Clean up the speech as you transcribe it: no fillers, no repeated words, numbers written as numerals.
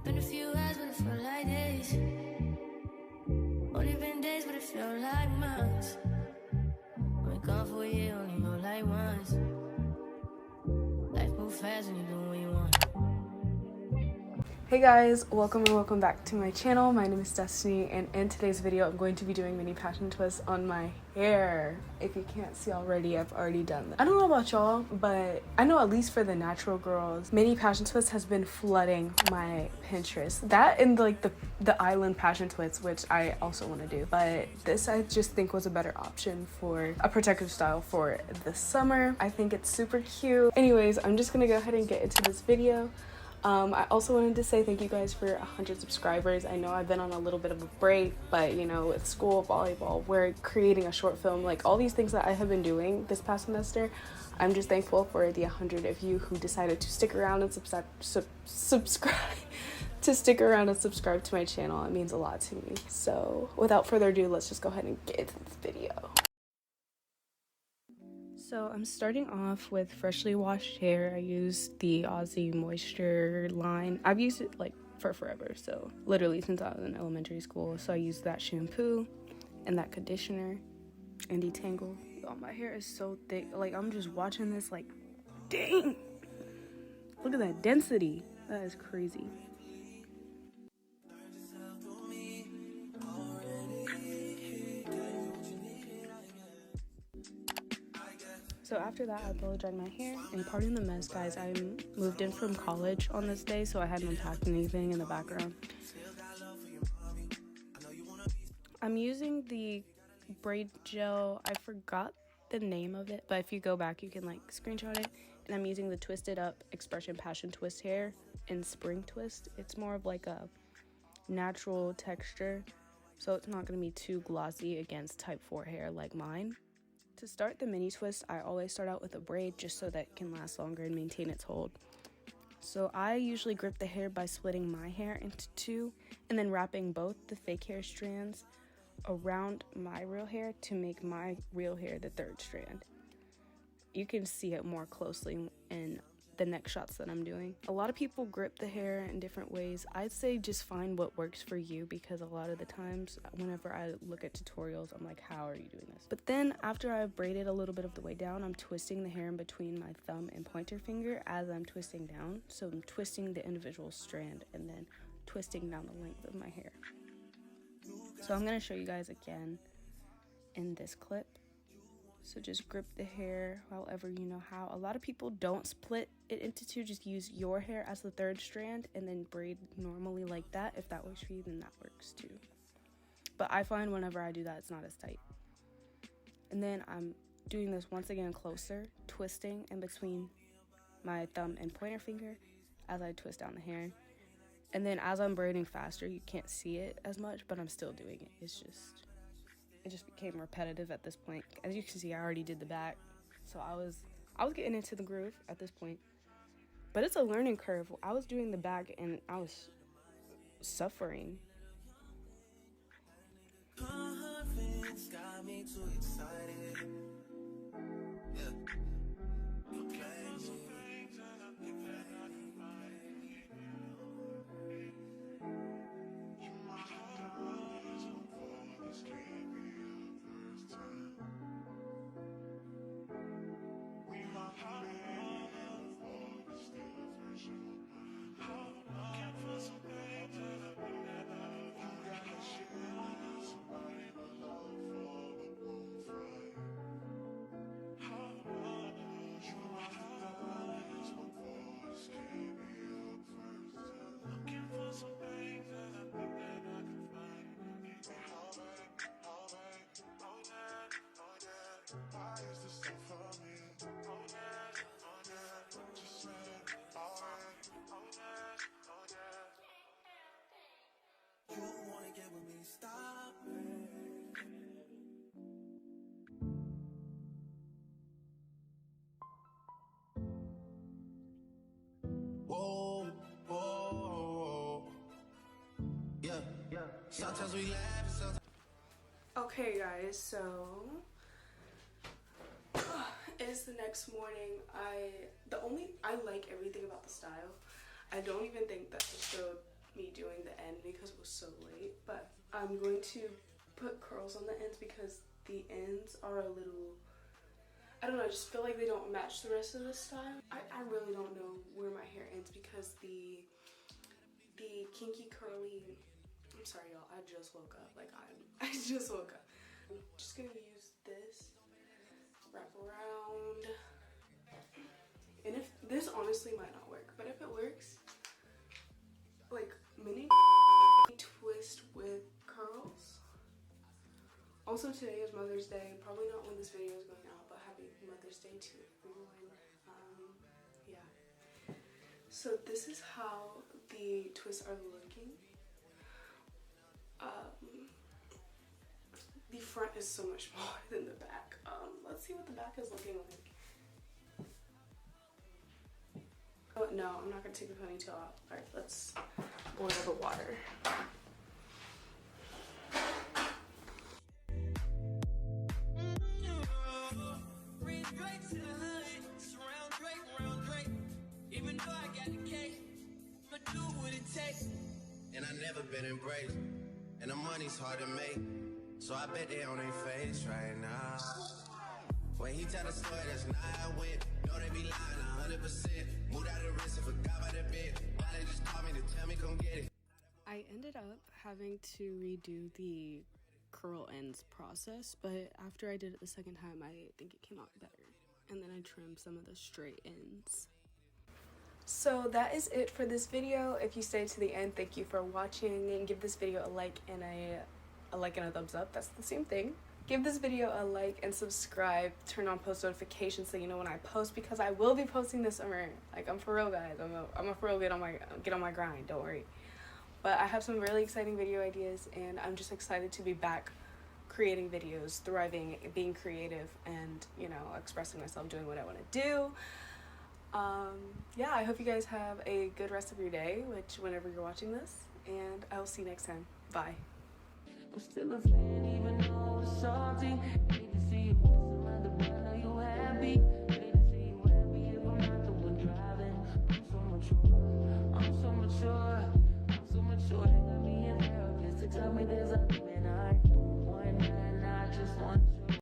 Been a few hours, but it felt like days. Only been days, but it felt like months. Been gone for a year, only go like once. Life moves fast and you do what you want. Hey guys, welcome and welcome back to my channel. My name is Destiny, and in today's video I'm going to be doing mini passion twists on my hair. If you can't see already, I've already done that. I don't know about y'all, but I know at least for the natural girls, mini passion twist has been flooding my Pinterest. That and like the island passion twists, which I also want to do, but this I just think was a better option for a protective style for the summer. I think it's super cute. Anyways, I'm just gonna go ahead and get into this video. I also wanted to say thank you guys for 100 subscribers. I know I've been on a little bit of a break, but you know, with school, volleyball, we're creating a short film, like all these things that I have been doing this past semester. I'm just thankful for the 100 of you who decided to stick around and subscribe to stick around and subscribe to my channel. It means a lot to me. So without further ado, let's just go ahead and get into this video. So I'm starting off with freshly washed hair. I use the Aussie Moisture line. I've used it like for forever, so literally since I was in elementary school. So I use that shampoo and that conditioner and detangle. Oh, my hair is so thick. Like, I'm just watching this like, dang. Look at that density. That is crazy. So after that, I blow dried my hair, and pardon the mess, guys. I moved in from college on this day, so I hadn't unpacked anything in the background. I'm using the braid gel. I forgot the name of it, but if you go back, you can like screenshot it. And I'm using the Twisted Up Expression Passion Twist hair in Spring Twist. It's more of like a natural texture, so it's not going to be too glossy against type 4 hair like mine. To start the mini twist, I always start out with a braid just so that it can last longer and maintain its hold. So I usually grip the hair by splitting my hair into two and then wrapping both the fake hair strands around my real hair to make my real hair the third strand. You can see it more closely in the next shots that I'm doing. A lot of people grip the hair in different ways. I'd say just find what works for you, because a lot of the times whenever I look at tutorials, I'm like, how are you doing this? But then after I've braided a little bit of the way down, I'm twisting the hair in between my thumb and pointer finger as I'm twisting down. So I'm twisting the individual strand and then twisting down the length of my hair. So I'm going to show you guys again in this clip. So just grip the hair however you know how. A lot of people don't split it into two, just use your hair as the third strand and then braid normally like that. If that works for you, then that works too. But I find whenever I do that, it's not as tight. And then I'm doing this once again closer, twisting in between my thumb and pointer finger as I twist down the hair. And then as I'm braiding faster, you can't see it as much, but I'm still doing it. It just became repetitive at this point. As you can see, I already did the back, so I was getting into the groove at this point. But it's a learning curve. I was doing the back and I was suffering. Whoa, whoa, yeah. Sometimes we laugh, sometimes. Okay guys, so it is the next morning. I like everything about the style. I don't even think that the me doing the end because it was so late, but I'm going to put curls on the ends because the ends are a little, I don't know, I just feel like they don't match the rest of the style. I really don't know where my hair ends because the kinky curly, I'm sorry y'all, I just woke up, like I just woke up. I'm just gonna use this, wrap around, and if this honestly might not work, but if it works, like mini twist with curls. Also today is Mother's Day, probably not when this video is going out, but happy Mother's Day to everyone. Yeah, so this is how the twists are looking. The front is so much smaller than the back. Let's see what the back is looking like. Oh, no, I'm not gonna take the ponytail out. All right, let's boil the water. Even though I got the cake, but do what it takes. And I never been embraced, and the money's hard to make. So I bet they on their face right now. When he tell the story, that's not how it went. Know they be lying 100%. Moved out of the risk and forgot about the bed. Why they just call me to tell me come get it. I ended up having to redo the curl ends process, but after I did it the second time, I think it came out better. And then I trimmed some of the straight ends. So that is it for this video. If you stayed to the end, thank you for watching, and give this video a like and a thumbs up. That's the same thing. Give this video a like and subscribe. Turn on post notifications so you know when I post, because I will be posting this summer. Like, I'm for real, guys. I'm a for real get on my grind. Don't worry. But I have some really exciting video ideas, and I'm just excited to be back creating videos, thriving, being creative, and, you know, expressing myself, doing what I want to do. Yeah, I hope you guys have a good rest of your day, whenever you're watching this, and I will see you next time. Bye. I'm still a fan even though it's salty. Hate to see you mess around the brand, are you happy?